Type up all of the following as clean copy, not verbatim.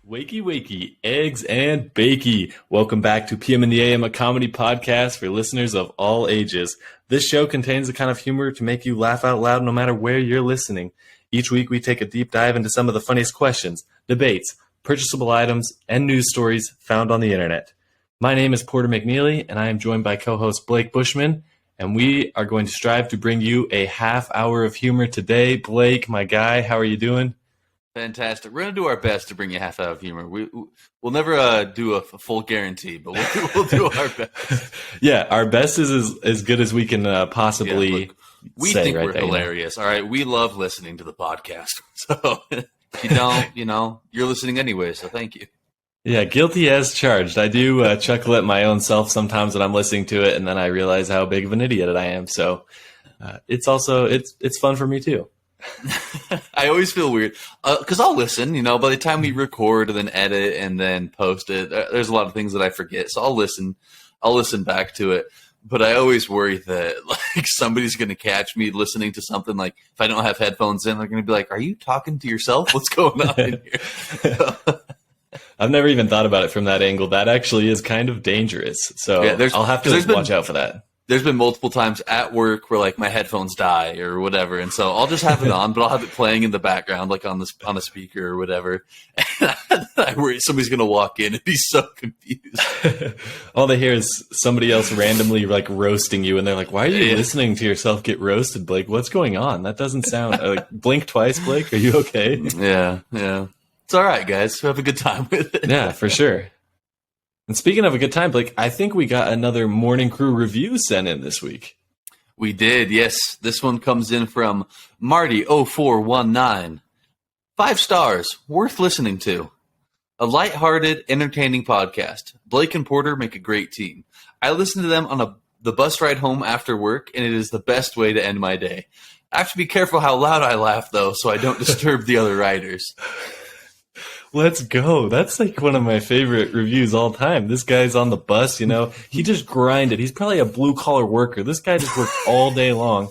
Wakey, wakey, eggs and bakey. Welcome back to PM in the AM, a comedy podcast for listeners of all ages. This show contains the kind of humor to make you laugh out loud no matter where you're listening. Each week we take a deep dive into some of the funniest questions, debates, purchasable items, and news stories found on the internet. My name is Porter McNeely, and I am joined by co-host Blake Bushman, and we are going to strive to bring you a half hour of humor today. Blake, my guy, how are you doing? Fantastic. We're going to do our best to bring you half hour of humor. We'll never do a full guarantee, but we'll do our best. Yeah, our best is as good as we can possibly look, we say think right we're there, hilarious. All right. We love listening to the podcast. So if you don't, you're listening anyway. So thank you. Yeah, guilty as charged. I do chuckle at my own self sometimes when I'm listening to it, and then I realize how big of an idiot I am. So it's fun for me too. I always feel weird because I'll listen, by the time we record and then edit and then post it, there's a lot of things that I forget. So I'll listen back to it. But I always worry that somebody's going to catch me listening to something if I don't have headphones in, they're going to be like, are you talking to yourself? What's going on in here? I've never even thought about it from that angle. That actually is kind of dangerous. So yeah, I'll have to watch out for that. There's been multiple times at work where my headphones die or whatever, and so I'll just have it on, but I'll have it playing in the background, on a speaker or whatever. And I worry somebody's gonna walk in and be so confused. All they hear is somebody else randomly roasting you, and they're like, "Why are you listening to yourself get roasted, Blake? What's going on? That doesn't sound." Blink twice, Blake. Are you okay? Yeah. It's all right, guys. Have a good time with it. Yeah, for sure. And speaking of a good time, Blake, I think we got another Morning Crew review sent in this week. We did, yes. This one comes in from Marty0419. 5 stars, worth listening to. A lighthearted, entertaining podcast. Blake and Porter make a great team. I listen to them on the bus ride home after work, and it is the best way to end my day. I have to be careful how loud I laugh, though, so I don't disturb the other riders. Let's go. That's one of my favorite reviews all time. This guy's on the bus, he just grinded. He's probably a blue collar worker. This guy just worked all day long,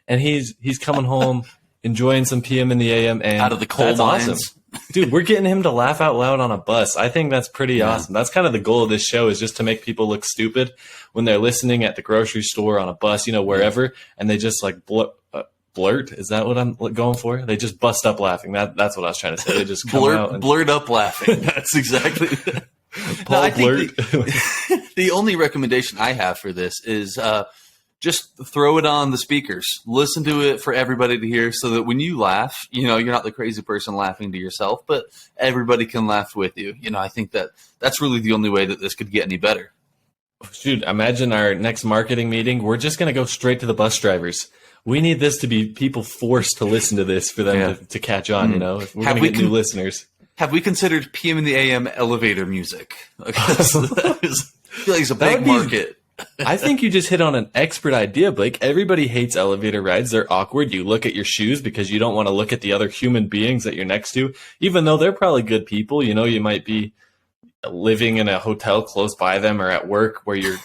and he's coming home, enjoying some PM in the AM, and out of the coal mines. Awesome. Dude, we're getting him to laugh out loud on a bus. I think that's pretty awesome. That's kind of the goal of this show, is just to make people look stupid when they're listening at the grocery store, on a bus, wherever, and they just blurt. Is that what I'm going for? They just bust up laughing. That's what I was trying to say. They just come out and blurt up laughing. That's exactly Paul Blurt. The only recommendation I have for this is just throw it on the speakers. Listen to it for everybody to hear, so that when you laugh, you're not the crazy person laughing to yourself, but everybody can laugh with you. I think that's really the only way that this could get any better. Shoot, imagine our next marketing meeting. We're just going to go straight to the bus drivers. We need this to be people forced to listen to this for them to catch on, If we're going to get new listeners. Have we considered PM in the AM elevator music? I feel like it's a big market. I think you just hit on an expert idea, Blake. Everybody hates elevator rides. They're awkward. You look at your shoes because you don't want to look at the other human beings that you're next to, even though they're probably good people. You might be living in a hotel close by them, or at work where you're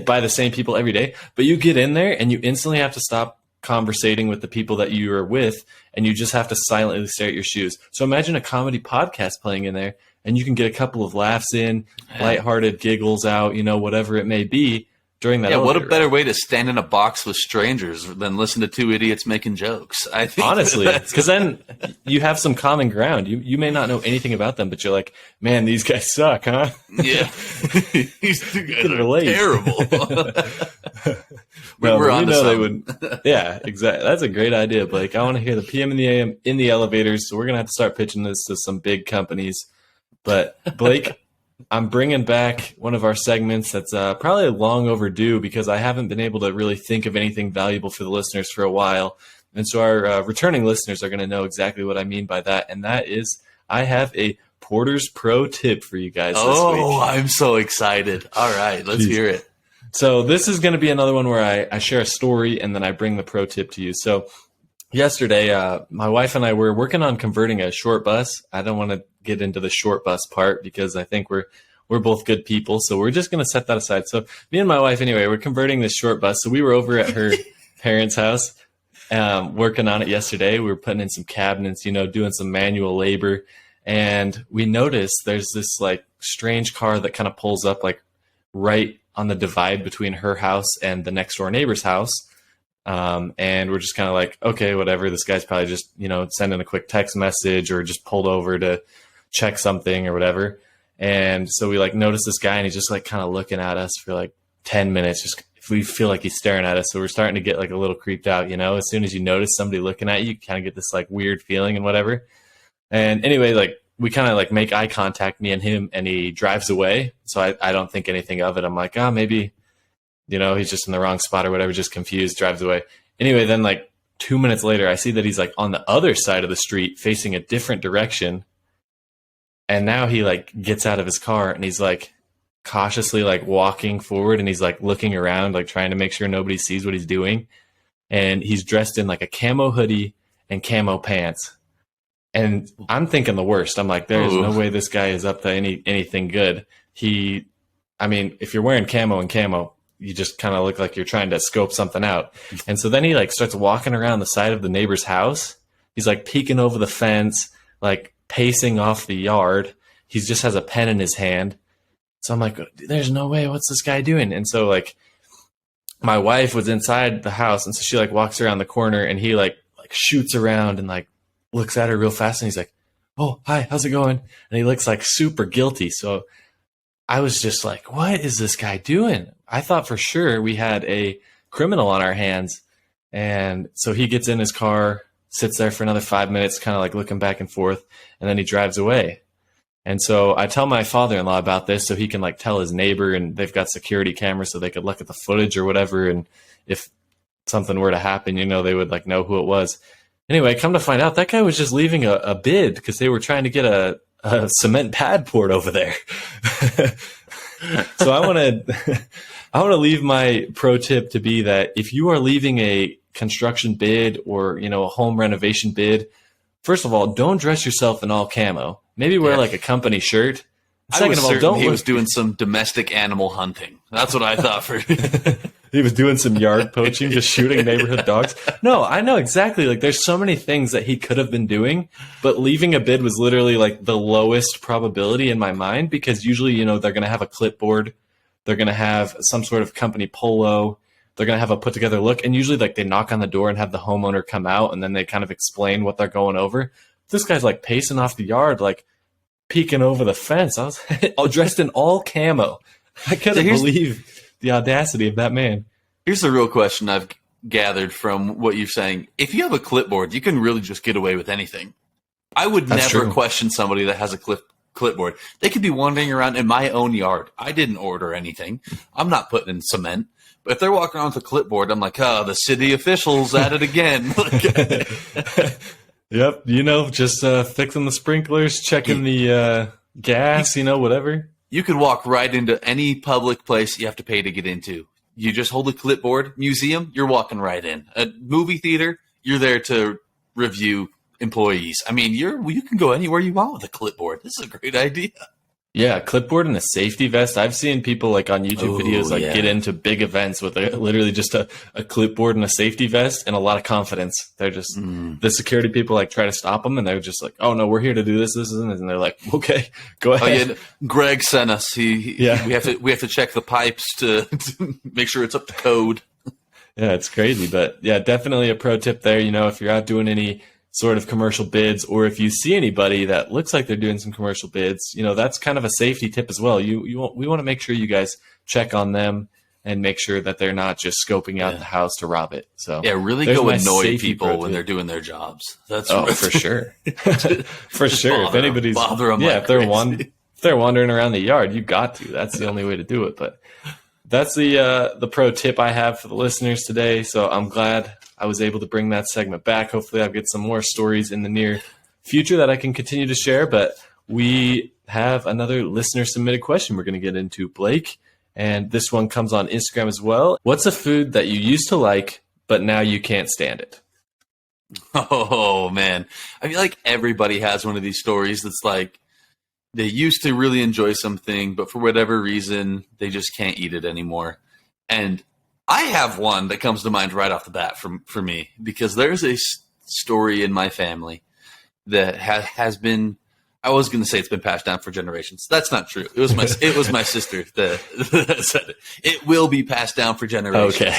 by the same people every day. But you get in there and you instantly have to stop conversating with the people that you are with, and you just have to silently stare at your shoes. So imagine a comedy podcast playing in there, and you can get a couple of laughs in, lighthearted giggles out, whatever it may be during that. Yeah, what a better way to stand in a box with strangers than listen to two idiots making jokes. I think, honestly, because then you have some common ground. You may not know anything about them, but you're like, man, these guys suck, huh? Yeah, these two guys are terrible. We're on to something. They would. Yeah, exactly. That's a great idea, Blake. I want to hear the PM in the AM in the elevators. So we're gonna have to start pitching this to some big companies. But Blake, I'm bringing back one of our segments that's probably long overdue, because I haven't been able to really think of anything valuable for the listeners for a while. And so our returning listeners are going to know exactly what I mean by that. And that is, I have a Porter's Pro tip for you guys this week. Oh, I'm so excited. All right, let's hear it. So this is going to be another one where I share a story and then I bring the pro tip to you. So yesterday, my wife and I were working on converting a short bus. I don't want to get into the short bus part because I think we're both good people. So we're just going to set that aside. So me and my wife, anyway, we're converting this short bus. So we were over at her parents' house working on it yesterday. We were putting in some cabinets, doing some manual labor. And we notice there's this like strange car that kind of pulls up like right on the divide between her house and the next door neighbor's house. And we're just kind of like, okay, whatever. This guy's probably just, sending a quick text message or just pulled over to check something or whatever. And so we like notice this guy and he's just like kind of looking at us for like 10 minutes. Just if we feel like he's staring at us. So we're starting to get like a little creeped out, as soon as you notice somebody looking at you kind of get this like weird feeling and whatever. And anyway, like we kind of like make eye contact, me and him, and he drives away. So I don't think anything of it. I'm like, maybe, he's just in the wrong spot or whatever, just confused, drives away. Anyway, then like 2 minutes later, I see that he's like on the other side of the street facing a different direction. And now he like gets out of his car and he's like cautiously like walking forward and he's like looking around, like trying to make sure nobody sees what he's doing. And he's dressed in like a camo hoodie and camo pants. And I'm thinking the worst. I'm like, there's no way this guy is up to anything good. If you're wearing camo and camo, you just kind of look like you're trying to scope something out. And so then he like starts walking around the side of the neighbor's house. He's like peeking over the fence, like pacing off the yard. He just has a pen in his hand. So I'm like, there's no way. What's this guy doing? And so like my wife was inside the house. And so she like walks around the corner and he like shoots around and like looks at her real fast. And he's like, oh, hi, how's it going? And he looks like super guilty. So I was just like, what is this guy doing? I thought for sure we had a criminal on our hands. And so he gets in his car, sits there for another 5 minutes, kind of like looking back and forth, and then he drives away. And so I tell my father-in-law about this so he can like tell his neighbor, and they've got security cameras so they could look at the footage or whatever. And if something were to happen, they would like know who it was. Anyway, come to find out that guy was just leaving a bid because they were trying to get a cement pad poured over there. So I want to leave my pro tip to be that if you are leaving a construction bid or, a home renovation bid, first of all, don't dress yourself in all camo. Maybe wear like a company shirt. Second of all, he was doing some domestic animal hunting. That's what I thought for. He was doing some yard poaching, just shooting neighborhood dogs. No, I know exactly. Like, there's so many things that he could have been doing, but leaving a bid was literally like the lowest probability in my mind because usually, they're going to have a clipboard. They're going to have some sort of company polo. They're going to have a put together look. And usually like they knock on the door and have the homeowner come out and then they kind of explain what they're going over. This guy's like pacing off the yard, like peeking over the fence. I was all dressed in all camo. I couldn't believe the audacity of that man. Here's the real question I've gathered from what you're saying. If you have a clipboard, you can really just get away with anything. I would never question somebody that has a clipboard. They could be wandering around in my own yard. I didn't order anything. I'm not putting in cement. But if they're walking around with a clipboard, I'm like, the city officials at it again. Yep. Just fixing the sprinklers, checking the gas, whatever. You could walk right into any public place you have to pay to get into. You just hold a clipboard. Museum, you're walking right in. A movie theater, you're there to review employees. I mean, you can go anywhere you want with a clipboard. This is a great idea. Yeah, clipboard and a safety vest. I've seen people like on YouTube videos get into big events with literally just a clipboard and a safety vest and a lot of confidence. They're just the security people like try to stop them and they're just like, oh no, we're here to do this, and they're like, okay, go ahead. Oh, yeah. Greg sent us. We have to check the pipes to make sure it's up to code. Yeah, it's crazy, but yeah, definitely a pro tip there. If you're out doing any sort of commercial bids, or if you see anybody that looks like they're doing some commercial bids, that's kind of a safety tip as well. We want to make sure you guys check on them and make sure that they're not just scoping out the house to rob it. So really go annoy people when they're doing their jobs. That's for sure. For sure. If anybody's bother them if they're wandering around the yard, you got to. That's the only way to do it. But that's the pro tip I have for the listeners today. So I'm glad I was able to bring that segment back. Hopefully I'll get some more stories in the near future that I can continue to share. But we have another listener submitted question we're going to get into, Blake. And this one comes on Instagram as well. What's a food that you used to like, but now you can't stand it? Oh, man. I feel like everybody has one of these stories that's like they used to really enjoy something, but for whatever reason, they just can't eat it anymore. And I have one that comes to mind right off the bat for me, because there's a story in my family that has been I was going to say it's been passed down for generations. That's not true. It was my sister that said it. It will be passed down for generations. Okay.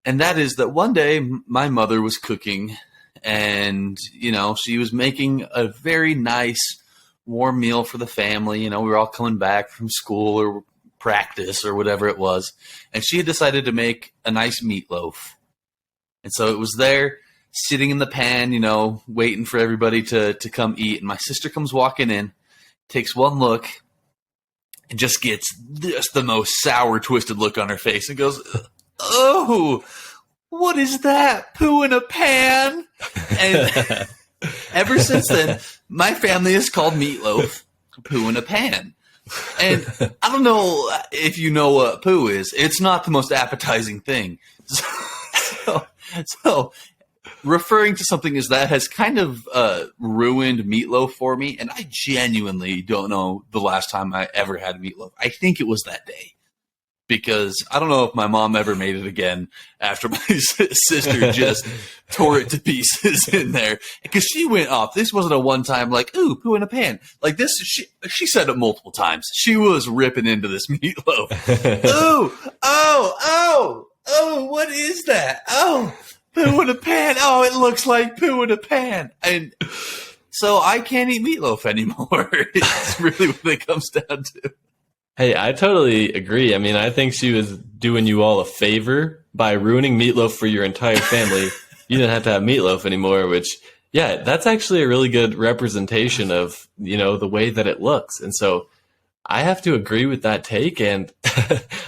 And that is that one day my mother was cooking, and she was making a very nice warm meal for the family. We were all coming back from school or practice or whatever it was, and she had decided to make a nice meatloaf. And so it was there, sitting in the pan, waiting for everybody to come eat. And my sister comes walking in, takes one look, and just gets just the most sour, twisted look on her face and goes, "Oh, what is that? Poo in a pan?" And ever since then, my family has called meatloaf poo in a pan. And I don't know if you know what poo is. It's not the most appetizing thing. So referring to something as that has kind of ruined meatloaf for me. And I genuinely don't know the last time I ever had meatloaf. I think it was that day. Because I don't know if my mom ever made it again after my sister just tore it to pieces in there. Because she went off. This wasn't a one-time like, ooh, poo in a pan. Like this, she said it multiple times. She was ripping into this meatloaf. Oh, what is that? Oh, poo in a pan. Oh, it looks like poo in a pan. And so I can't eat meatloaf anymore. It's really what it comes down to. Hey, I totally agree. I mean, I think she was doing you all a favor by ruining meatloaf for your entire family. You didn't have to have meatloaf anymore, which, yeah, that's actually a really good representation of, the way that it looks. And so I have to agree with that take. And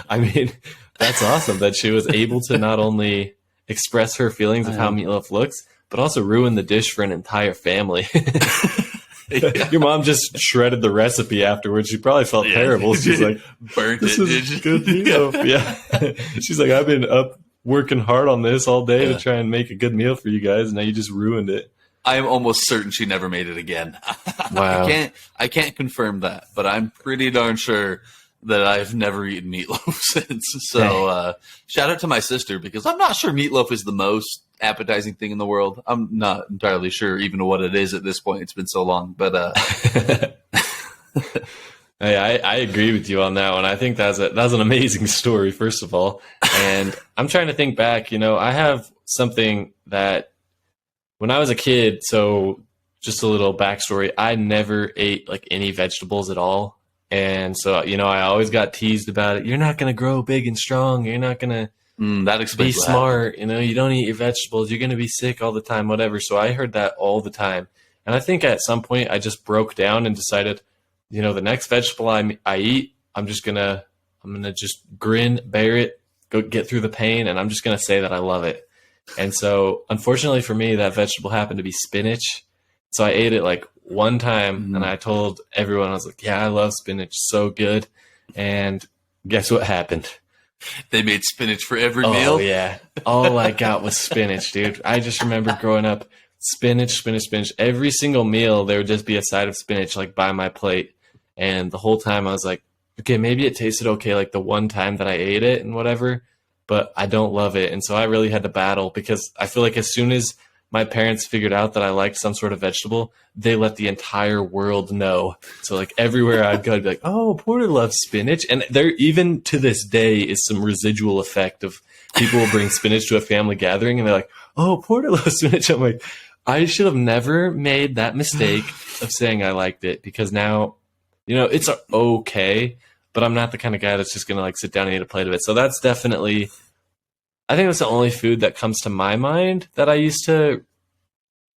I mean, that's awesome that she was able to not only express her feelings of how meatloaf looks, but also ruin the dish for an entire family. Yeah. Your mom just shredded the recipe afterwards. She probably felt terrible. She's like, burnt this it. Is good meatloaf. Yeah. She's like, I've been up working hard on this all day to try and make a good meal for you guys. And now you just ruined it. I am almost certain she never made it again. Wow. I can't confirm that, but I'm pretty darn sure that I've never eaten meatloaf since. So shout out to my sister, because I'm not sure meatloaf is the most appetizing thing in the world. I'm not entirely sure even what it is at this point. It's been so long, but hey, I agree with you on that one. I think that's an amazing story, first of all. And I'm trying to think back, I have something that when I was a kid, so just a little backstory, I never ate like any vegetables at all. And so, I always got teased about it. You're not going to grow big and strong. You're not going to be smart. You don't eat your vegetables. You're going to be sick all the time, whatever. So I heard that all the time. And I think at some point I just broke down and decided, the next vegetable I eat, I'm going to just grin, bear it, go get through the pain. And I'm just going to say that I love it. And so unfortunately for me, that vegetable happened to be spinach. So I ate it like one time and I told everyone, I was like, yeah, I love spinach. So good. And guess what happened? They made spinach for every meal. Oh, yeah. All I got was spinach, dude. I just remember growing up, spinach. Every single meal, there would just be a side of spinach like by my plate. And the whole time I was like, okay, maybe it tasted okay like the one time that I ate it and whatever, but I don't love it. And so I really had to battle, because I feel like as soon as my parents figured out that I liked some sort of vegetable, they let the entire world know. So like everywhere I'd go, I'd be like, oh, Porter loves spinach. And there, even to this day, is some residual effect of people will bring spinach to a family gathering and they're like, oh, Porter loves spinach. I'm like, I should have never made that mistake of saying I liked it, because now, it's okay, but I'm not the kind of guy that's just going to like sit down and eat a plate of it. So that's definitely, I think that's the only food that comes to my mind that I used to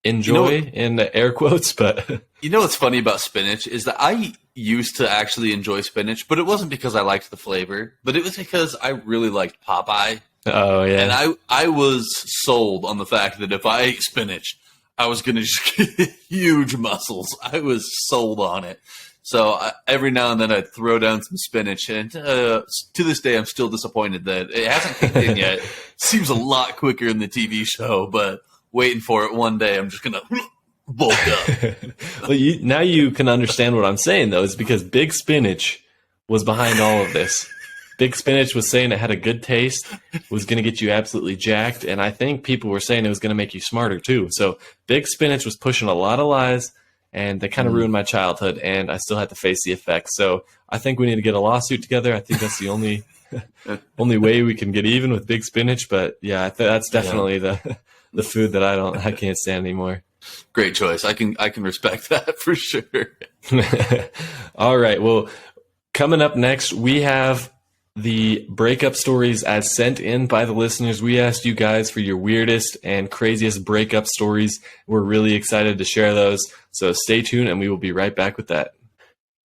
enjoy, in the air quotes. But what's funny about spinach is that I used to actually enjoy spinach, but it wasn't because I liked the flavor, but it was because I really liked Popeye. Oh yeah. And I was sold on the fact that if I ate spinach, I was going to just get huge muscles. I was sold on it. So every now and then I'd throw down some spinach, and to this day I'm still disappointed that it hasn't kicked in yet. Seems a lot quicker in the TV show, but waiting for it one day. I'm just going to bulk up. Well, now you can understand what I'm saying, though, is because Big Spinach was behind all of this. Big Spinach was saying it had a good taste, was going to get you absolutely jacked, and I think people were saying it was going to make you smarter, too. So Big Spinach was pushing a lot of lies, and they kind of ruined my childhood, and I still had to face the effects. So I think we need to get a lawsuit together. I think that's the only way we can get even with Big Spinach. But yeah, that's definitely the food that I can't stand anymore. Great choice. I can respect that for sure. All right. Well, coming up next, we have the breakup stories as sent in by the listeners. We asked you guys for your weirdest and craziest breakup stories. We're really excited to share those. So stay tuned and we will be right back with that.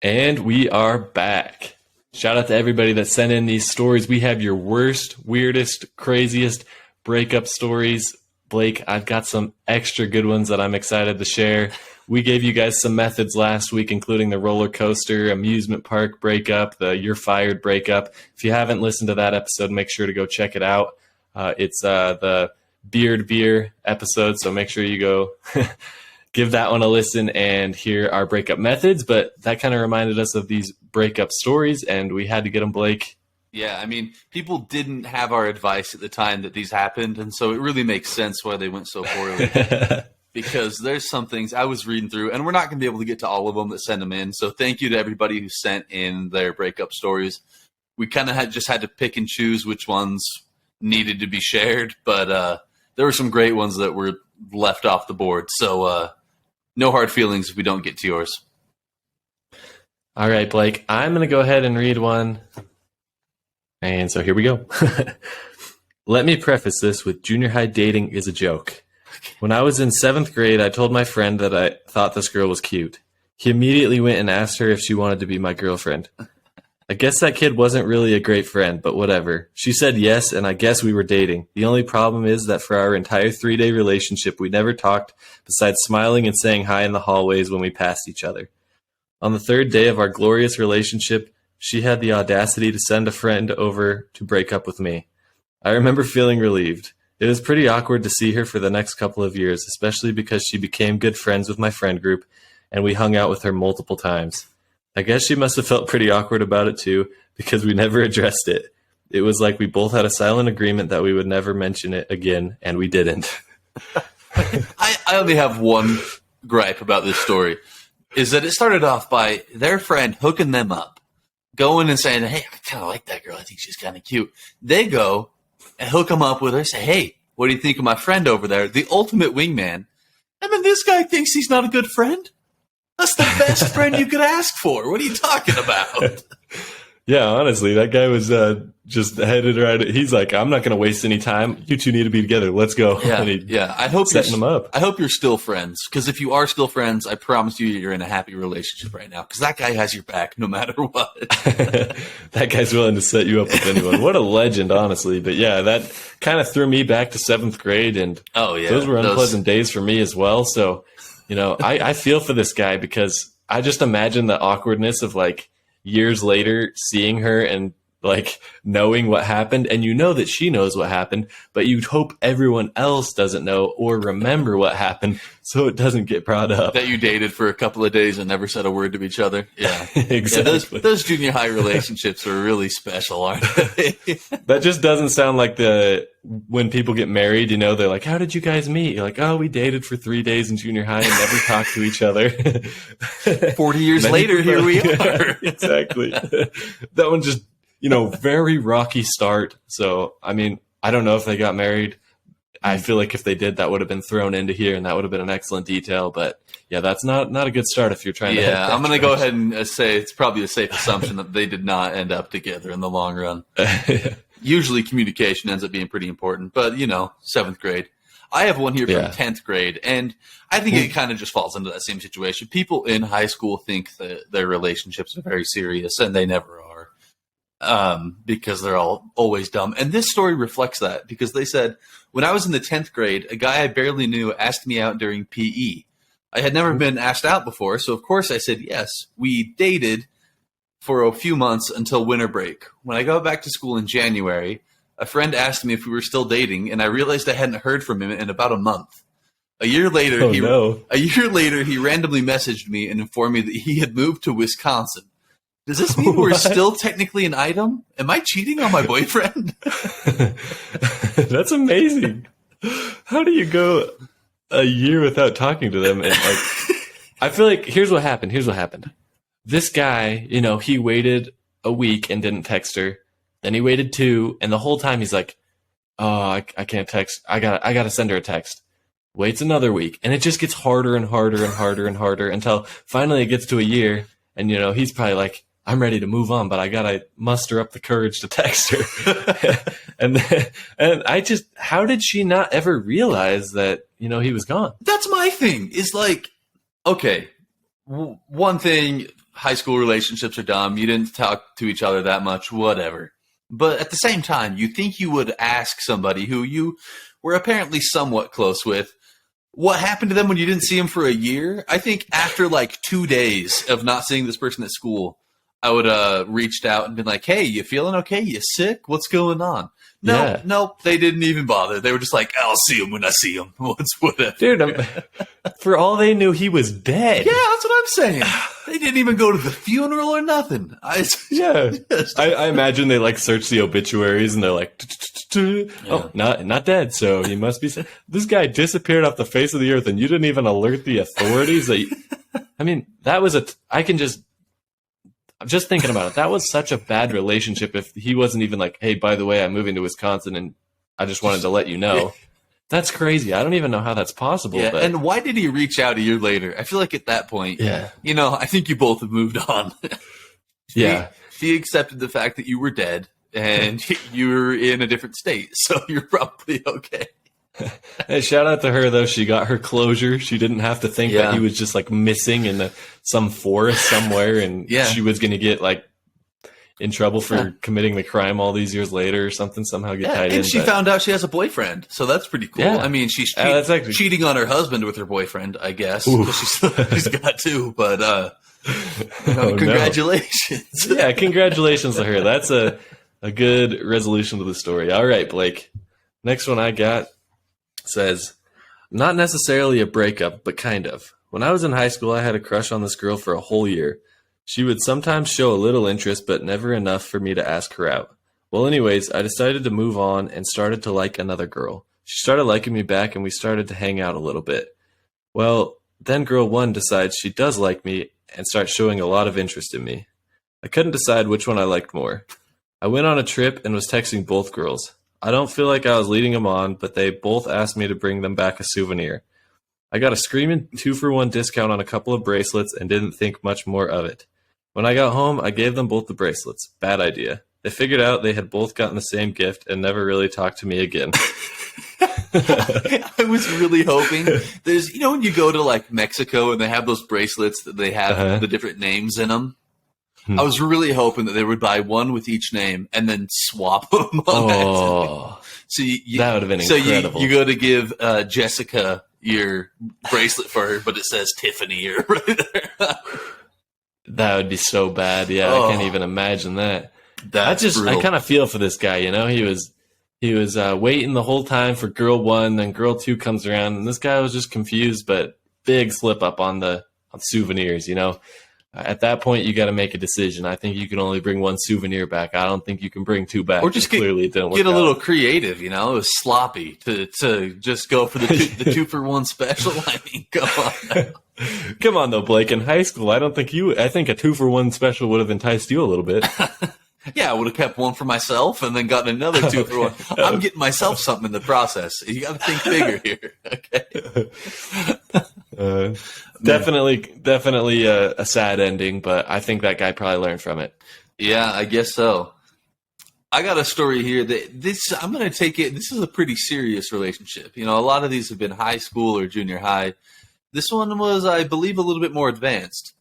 And we are back. Shout out to everybody that sent in these stories. We have your worst, weirdest, craziest breakup stories. Blake, I've got some extra good ones that I'm excited to share. We gave you guys some methods last week, including the roller coaster, amusement park breakup, the you're fired breakup. If you haven't listened to that episode, make sure to go check it out. It's the beard beer episode, so make sure you go give that one a listen and hear our breakup methods. But that kind of reminded us of these breakup stories, and we had to get them, Blake. Yeah, I mean, people didn't have our advice at the time that these happened, and so it really makes sense why they went so poorly. Because there's some things I was reading through, and we're not going to be able to get to all of them that send them in. So thank you to everybody who sent in their breakup stories. We kind of just had to pick and choose which ones needed to be shared, but there were some great ones that were left off the board. So no hard feelings if we don't get to yours. All right, Blake, I'm going to go ahead and read one. And so here we go. Let me preface this with junior high dating is a joke. When I was in 7th grade, I told my friend that I thought this girl was cute. He immediately went and asked her if she wanted to be my girlfriend. I guess that kid wasn't really a great friend, but whatever. She said yes, and I guess we were dating. The only problem is that for our entire 3-day relationship, we never talked besides smiling and saying hi in the hallways when we passed each other. On the 3rd day of our glorious relationship, she had the audacity to send a friend over to break up with me. I remember feeling relieved. It was pretty awkward to see her for the next couple of years, especially because she became good friends with my friend group, and we hung out with her multiple times. I guess she must have felt pretty awkward about it too, because we never addressed it. It was like we both had a silent agreement that we would never mention it again, and we didn't. I only have one gripe about this story, is that it started off by their friend hooking them up, going and saying, hey, I kind of like that girl. I think she's kind of cute. They go and hook them up with her, say, hey, what do you think of my friend over there? The ultimate wingman. And then this guy thinks he's not a good friend? That's the best friend you could ask for. What are you talking about? Yeah, honestly, that guy was just headed right. He's like, I'm not going to waste any time. You two need to be together. Let's go. Yeah. I hope setting them up. I hope you're still friends, because if you are still friends, I promise you're in a happy relationship right now, because that guy has your back no matter what. That guy's willing to set you up with anyone. What a legend, honestly. But yeah, that kind of threw me back to 7th grade, and those were unpleasant days for me as well. So, I feel for this guy, because I just imagine the awkwardness of like years later seeing her and like knowing what happened, and that she knows what happened, but you'd hope everyone else doesn't know or remember what happened so it doesn't get brought up. That you dated for a couple of days and never said a word to each other. Yeah, exactly. Yeah, those junior high relationships are really special, aren't they? That just doesn't sound like when people get married, they're like, how did you guys meet? You're like, oh, we dated for 3 days in junior high and never talked to each other. 40 years later, here we are. Exactly. That one just, very rocky start. So, I mean, I don't know if they got married. I feel like if they did, that would have been thrown into here, and that would have been an excellent detail. But yeah, that's not a good start if you're trying to. Yeah, I'm going to go ahead and say it's probably a safe assumption that they did not end up together in the long run. Yeah. Usually communication ends up being pretty important, but 7th grade. I have one here from 10th grade, and I think it kind of just falls into that same situation. People in high school think that their relationships are very serious, and they never are. Because they're always dumb. And this story reflects that, because they said, when I was in the 10th grade, a guy I barely knew asked me out during PE. I had never been asked out before, so of course I said yes. We dated for a few months until winter break. When I got back to school in January, a friend asked me if we were still dating, and I realized I hadn't heard from him in about a month. A year later, he randomly messaged me and informed me that he had moved to Wisconsin. Does this mean we're still technically an item? Am I cheating on my boyfriend? That's amazing. How do you go a year without talking to them? And I feel like here's what happened. This guy, he waited a week and didn't text her. Then he waited 2, and the whole time he's like, "Oh, I can't text. I gotta send her a text." Waits another week, and it just gets harder and harder and harder and harder until finally it gets to a year, and he's probably like, "I'm ready to move on, but I gotta muster up the courage to text her." and how did she not ever realize that he was gone? That's my thing. Is like, okay, one thing, high school relationships are dumb. You didn't talk to each other that much, whatever. But at the same time, you think you would ask somebody who you were apparently somewhat close with, what happened to them when you didn't see them for a year? I think after like 2 days of not seeing this person at school, I would reached out and been like, "Hey, you feeling okay? You sick? What's going on?" Nope, they didn't even bother. They were just like, "I'll see him when I see him." Whatever. Dude, for all they knew, he was dead. Yeah, that's what I'm saying. They didn't even go to the funeral or nothing. I imagine they like search the obituaries and they're like, "Oh, not dead, so he must be." This guy disappeared off the face of the earth, and you didn't even alert the authorities. I mean, that was I'm just thinking about it. That was such a bad relationship if he wasn't even like, "Hey, by the way, I'm moving to Wisconsin and I just wanted to let you know." That's crazy. I don't even know how that's possible. Yeah, but. And why did he reach out a year later? I feel like at that point, I think you both have moved on. He accepted the fact that you were dead and you were in a different state, so you're probably okay. Hey, shout out to her though. She got her closure. She didn't have to think that he was just like missing in some forest somewhere, and she was going to get like in trouble for committing the crime all these years later or something. Somehow get tied in. And she found out she has a boyfriend, so that's pretty cool. Yeah. I mean, she's cheating on her husband with her boyfriend, I guess. She's got 2, but congratulations. No. Yeah, congratulations to her. That's a good resolution to the story. All right, Blake. Next one I got says, not necessarily a breakup, but kind of. When I was in high school, I had a crush on this girl for a whole year. She would sometimes show a little interest, but never enough for me to ask her out. Well, anyways, I decided to move on and started to like another girl. She started liking me back, and we started to hang out a little bit. Well, then girl 1 decides she does like me and starts showing a lot of interest in me. I couldn't decide which one I liked more. I went on a trip and was texting both girls. I don't feel like I was leading them on, but they both asked me to bring them back a souvenir. I got a screaming 2-for-1 discount on a couple of bracelets and didn't think much more of it. When I got home, I gave them both the bracelets. Bad idea. They figured out they had both gotten the same gift and never really talked to me again. I was really hoping there's, when you go to like Mexico and they have those bracelets that they have the different names in them. I was really hoping that they would buy one with each name and then swap them on that. So that would have been incredible. So you go to give Jessica your bracelet for her, but it says Tiffany or right there. That would be so bad. Yeah, I can't even imagine that. I kind of feel for this guy. He was waiting the whole time for girl 1, then girl 2 comes around, and this guy was just confused. But big slip up on souvenirs. At that point, you got to make a decision. I think you can only bring 1 souvenir back. I don't think you can bring 2 back. Or just clearly it didn't work get a out. little creative. It was sloppy to just go for the 2-for-1 special. I mean, come on. Come on, though, Blake. In high school, I think a 2-for-1 special would have enticed you a little bit. Yeah, I would have kept 1 for myself and then gotten another 2-for-1. I'm getting myself something in the process. You got to think bigger here. Okay. Definitely a sad ending, but I think that guy probably learned from it. Yeah, I guess so. I got a story here that I'm going to take it. This is a pretty serious relationship. A lot of these have been high school or junior high. This one was, I believe, a little bit more advanced.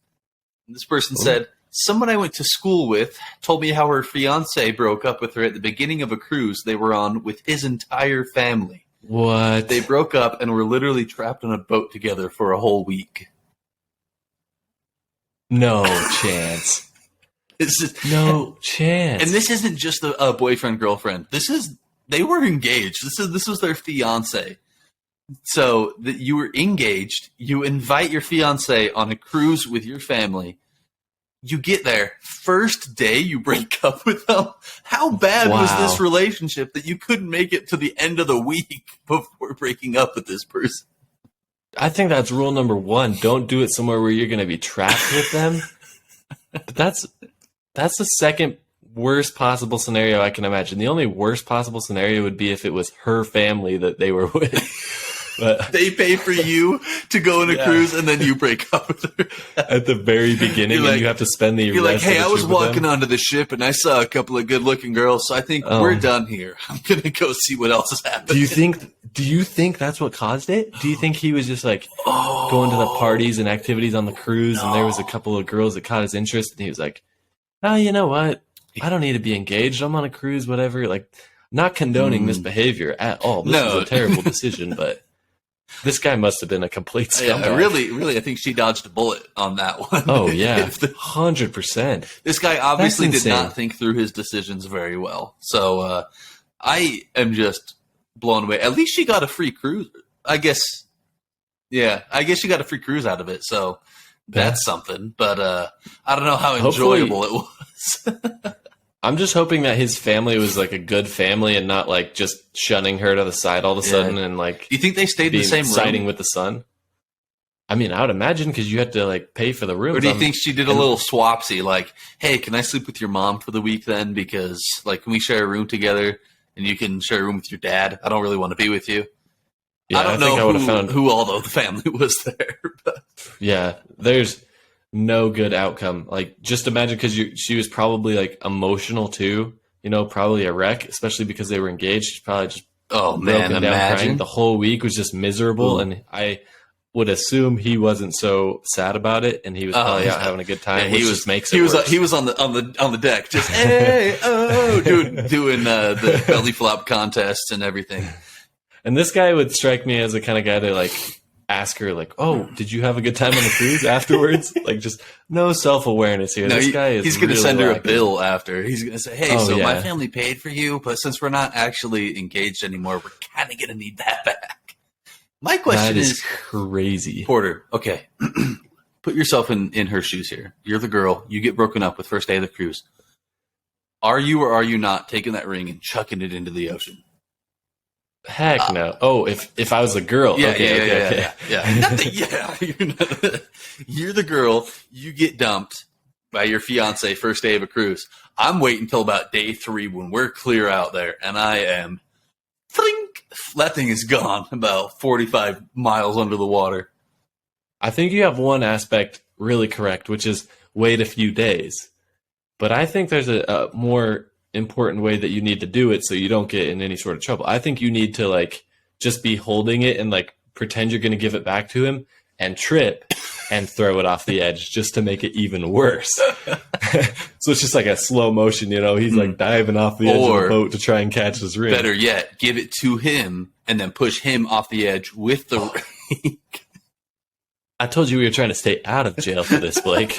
This person said, someone I went to school with told me how her fiance broke up with her at the beginning of a cruise they were on with his entire family. What? They broke up and were literally trapped on a boat together for a whole week. No chance. No chance. And this isn't just a boyfriend, girlfriend. They were engaged. This was their fiance. So that you were engaged, you invite your fiance on a cruise with your family. You get there, first day you break up with them. How bad was this relationship that you couldn't make it to the end of the week before breaking up with this person? I think that's rule number one. Don't do it somewhere where you're going to be trapped with them. But that's the second worst possible scenario I can imagine. The only worst possible scenario would be if it was her family that they were with. But They pay for you to go on a cruise, and then you break up with her. at the very beginning, You're like- and you have to spend the You're like, rest of hey, the I was trip with walking them. onto the ship, and I saw a couple of good-looking girls, so I think we're done here. I'm going to go see what else is happening. Do you think that's what caused it? Do you think he was just like going to the parties and activities on the cruise, and there was a couple of girls that caught his interest, and he was like, oh, you know what? I don't need to be engaged. I'm on a cruise, whatever. Like, not condoning this behavior at all. This No. is a terrible decision, but this guy must have been a complete scumbag. Yeah, really, I think she dodged a bullet on that one. Oh, yeah. If the- 100%. This guy obviously did insane. not think through his decisions very well. So I am just blown away. At least she got a free cruise, I guess. Yeah, I guess she got a free cruise out of it. So that's something. But I don't know how Hopefully- enjoyable it was. I'm just hoping that his family was like a good family and not like just shunning her to the side all of a sudden and like Do you think they stayed in the being same siding room? with the son. I mean, I would imagine because you had to like pay for the room. Or do you think she did a little swapsy, like, hey, can I sleep with your mom for the week then? Because, like, can we share a room together and you can share a room with your dad? I don't really want to be with you. Yeah, I don't think know would have found. who all the family was there. But Yeah, there's no good outcome. Like, just imagine because she was probably like emotional too. You know, probably a wreck, especially because they were engaged. She's probably just oh, man, broken down crying. imagine. The whole week was just miserable, Ooh. and I would assume he wasn't so sad about it, and he was probably out having a good time, which just makes it worse. He was on the deck, just hey doing the belly flop contests and everything. And this guy would strike me as the kind of guy that like ask her like, "Oh, did you have a good time on the cruise afterwards?" Like just no self-awareness here. No, This guy is he's going to really send her a lacking. bill after. He's going to say, "Hey, Oh, so my yeah. family paid for you, but since we're not actually engaged anymore, we're kind of going to need that back." My question That is is, crazy. Porter, okay, put yourself in her shoes here. You're the girl. You get broken up with first day of the cruise. Are you or are you not taking that ring and chucking it into the ocean? Heck no. Oh, if I was a girl. Yeah, Okay. yeah. Not the- You're the girl. You get dumped by your fiance first day of a cruise. I'm waiting until about day 3 when we're clear out there, and I am. Think that thing is gone about 45 miles under the water. I think you have one aspect really correct, which is wait a few days. But I think there's a more important way that you need to do it so you don't get in any sort of trouble. I think you need to like just be holding it and like pretend you're going to give it back to him and trip and throw it off the edge just to make it even worse. So it's just like a slow motion, you know, he's like diving off the edge of Or the boat to try and catch his ring. Better yet, give it to him and then push him off the edge with the ring. I told you we were trying to stay out of jail for this, Blake.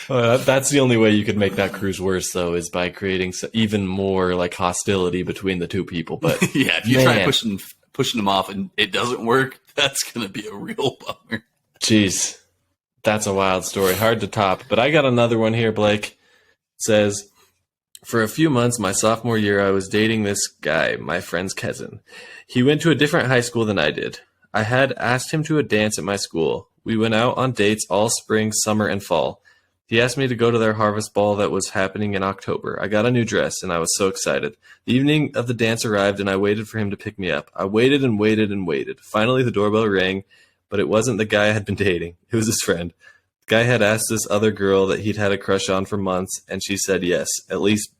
That's the only way you could make that cruise worse, though, is by creating even more like hostility between the two people. But Yeah, if you try pushing him off and it doesn't work, that's going to be a real bummer. jeez, that's a wild story, hard to top. But I got another one here. Blake it says, for a few months, my sophomore year, I was dating this guy, my friend's cousin. He went to a different high school than I did. I had asked him to a dance at my school. We went out on dates all spring, summer, and fall. He asked me to go to their harvest ball that was happening in October. I got a new dress, and I was so excited. The evening of the dance arrived, and I waited for him to pick me up. I waited and waited and waited. Finally, the doorbell rang, but it wasn't the guy I had been dating. It was his friend. The guy had asked this other girl that he'd had a crush on for months, and she said yes. At least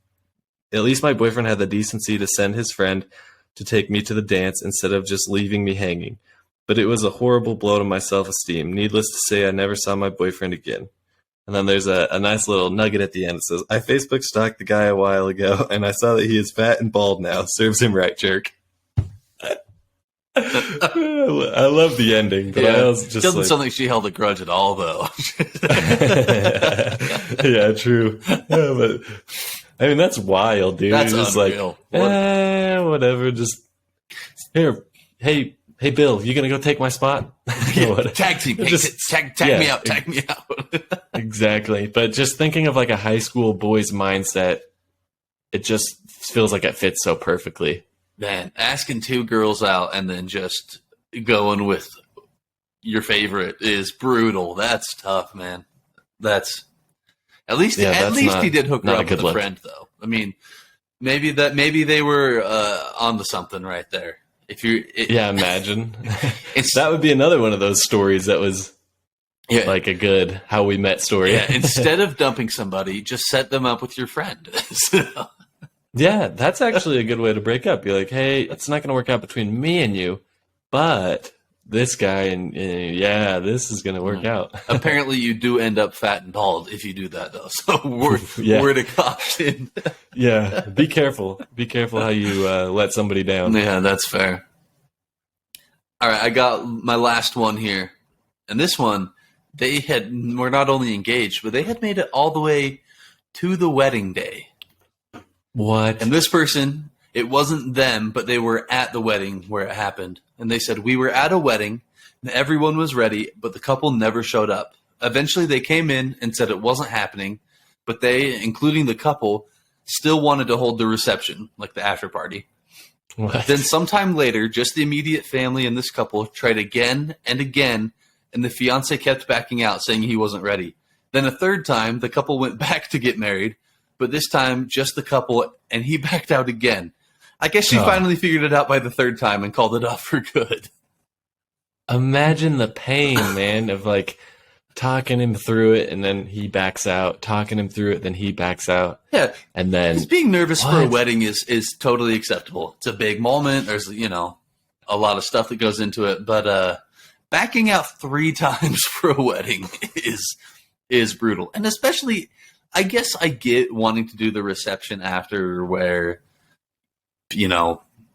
my boyfriend had the decency to send his friend to take me to the dance instead of just leaving me hanging. But it was a horrible blow to my self-esteem. Needless to say, I never saw my boyfriend again. And then there's a nice little nugget at the end. It says, I Facebook stalked the guy a while ago, and I saw that he is fat and bald now. Serves him right, jerk. I love the ending, but I was just Doesn't like, sound like she held a grudge at all, though. yeah, true. Yeah, but I mean, that's wild, dude. That's You're just unreal. like, whatever. Just here, hey, Bill, you gonna go take my spot? Whatever. Tag team. Hey, Just- tag yeah. me out. Tag me out. Exactly. But just thinking of like a high school boy's mindset, it just feels like it fits so perfectly. Man, asking 2 girls out and then just going with your favorite is brutal. That's tough, man. That's at least he did hook her not a up good with a look. friend, though. I mean, maybe they were onto something right there. If you, Yeah, imagine. it's That would be another one of those stories that was yeah, like a good how we met story. yeah. Instead of dumping somebody, just set them up with your friend. So, Yeah, that's actually a good way to break up. Be like, hey, it's not going to work out between me and you, but this guy and yeah, this is going to work out. apparently, you do end up fat and bald if you do that, though. So Yeah. word of caution. Yeah, be careful. Be careful how you let somebody down. Yeah, that's fair. All right, I got my last one here. And this one, were not only engaged, but they had made it all the way to the wedding day. What? And this person, it wasn't them, but they were at the wedding where it happened. And they said, we were at a wedding, and everyone was ready, but the couple never showed up. Eventually, they came in and said it wasn't happening, but they, including the couple, still wanted to hold the reception, like the after party. What? Then sometime later, just the immediate family and this couple tried again and again, and the fiance kept backing out, saying he wasn't ready. Then a third time, the couple went back to get married, but this time just the couple, and he backed out again. I guess she finally figured it out by the third time and called it off for good. Imagine the pain, man, of like talking him through it, and then he backs out. Talking him through it, then he backs out. Yeah, and then because being nervous for a What? wedding is totally acceptable. It's a big moment. There's a lot of stuff that goes into it, but backing out 3 times for a wedding is brutal, and especially, I guess I get wanting to do the reception after where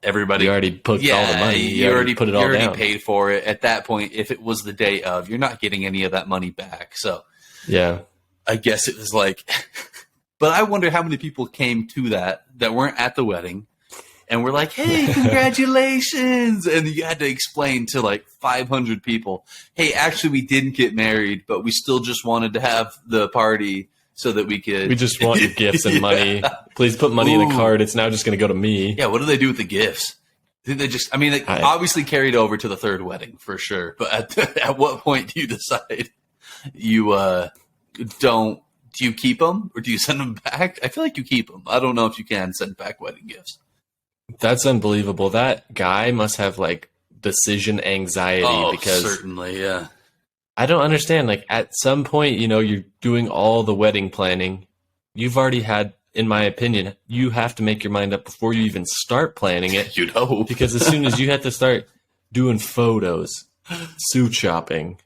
everybody you already put all the money. You already put it all you already down. paid for it. At that point, if it was the day of, you're not getting any of that money back. So Yeah. I guess it was like, but I wonder how many people came to that weren't at the wedding and were like, hey, congratulations. And you had to explain to like 500 people, hey, actually we didn't get married, but we still just wanted to have the party so that we could. We just want your gifts and money. Please put money in a card. It's now just going to go to me. Yeah, what do they do with the gifts? Did they just? I mean, they obviously carried over to the third wedding for sure. But at what point do you decide you don't? Do you keep them or do you send them back? I feel like you keep them. I don't know if you can send back wedding gifts. That's unbelievable. That guy must have like decision anxiety because certainly, yeah. I don't understand. Like at some point, you're doing all the wedding planning. You've already had, in my opinion, you have to make your mind up before you even start planning it. You'd hope. Because as soon as you have to start doing photos, suit shopping,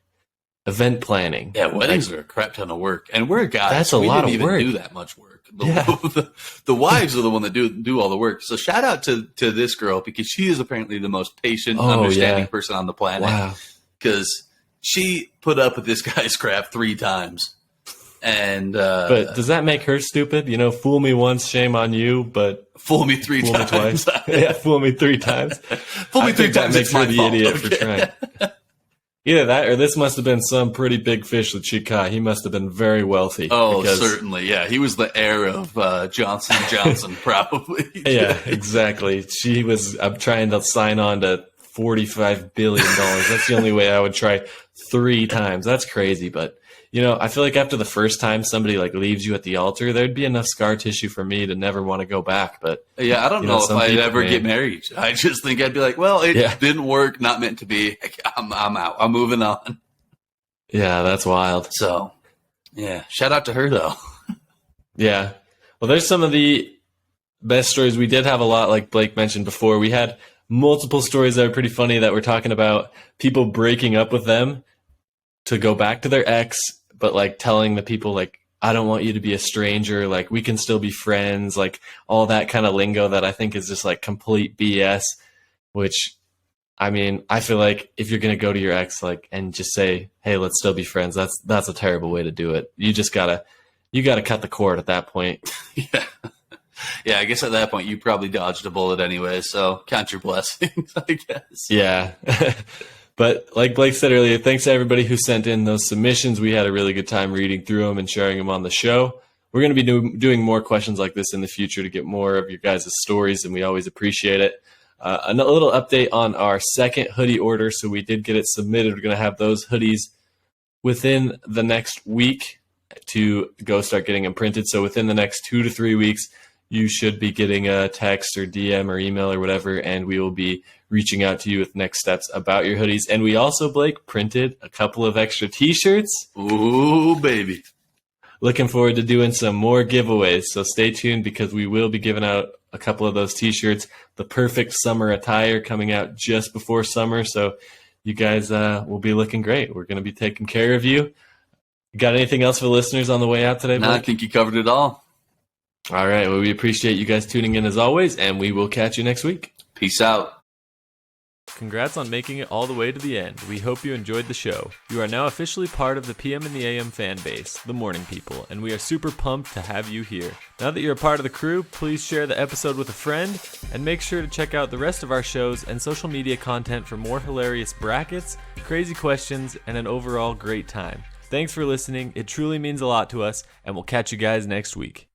event planning. Yeah, weddings are a crap ton of work. And we're guys. That's a lot of work. We didn't even do that much work. The wives are the one that do all the work. So shout out to this girl because she is apparently the most patient, understanding person on the planet. Wow. Because she put up with this guy's crap 3 times. And but does that make her stupid? Fool me once, shame on you, but fool me 3 fool times. Me twice. Yeah, fool me 3 times. Fool me 3 times. That makes her the fault. idiot for trying. Either that or this must have been some pretty big fish that she caught. He must have been very wealthy. Oh, certainly. Yeah, he was the heir of Johnson & Johnson, probably. Yeah, exactly. She was trying to sign on to $45 billion. That's the only way I would try 3 times. That's crazy. But, I feel like after the first time somebody like leaves you at the altar, there'd be enough scar tissue for me to never want to go back. But yeah, I don't know if I'd ever get married. I just think I'd be like, well, it didn't work. Not meant to be. I'm out. I'm moving on. Yeah, that's wild. So, yeah, shout out to her though. Yeah. Well, there's some of the best stories. We did have a lot, like Blake mentioned before. We had multiple stories that are pretty funny that we're talking about people breaking up with them to go back to their ex, but like telling the people like, I don't want you to be a stranger. Like we can still be friends, like all that kind of lingo that I think is just like complete BS, which I mean, I feel like if you're going to go to your ex, like, and just say, hey, let's still be friends. That's a terrible way to do it. You gotta cut the cord at that point. Yeah. Yeah, I guess at that point you probably dodged a bullet anyway, so count your blessings, I guess. Yeah. But like Blake said earlier, thanks to everybody who sent in those submissions. We had a really good time reading through them and sharing them on the show. We're going to be doing more questions like this in the future to get more of your guys' stories, and we always appreciate it. A little update on our second hoodie order. So we did get it submitted. We're going to have those hoodies within the next week to go start getting them printed. So within the next 2 to 3 weeks, you should be getting a text or DM or email or whatever, and we will be reaching out to you with next steps about your hoodies. And we also, Blake, printed a couple of extra t-shirts. Ooh, baby. Looking forward to doing some more giveaways. So stay tuned because we will be giving out a couple of those t-shirts. The perfect summer attire coming out just before summer. So you guys will be looking great. We're going to be taking care of you. Got anything else for the listeners on the way out today, Blake? No, I think you covered it all. All right. Well, we appreciate you guys tuning in as always, and we will catch you next week. Peace out. Congrats on making it all the way to the end. We hope you enjoyed the show. You are now officially part of the PM and the AM fan base, the morning people, and we are super pumped to have you here. Now that you're a part of the crew, please share the episode with a friend, and make sure to check out the rest of our shows and social media content for more hilarious brackets, crazy questions, and an overall great time. Thanks for listening. It truly means a lot to us, and we'll catch you guys next week.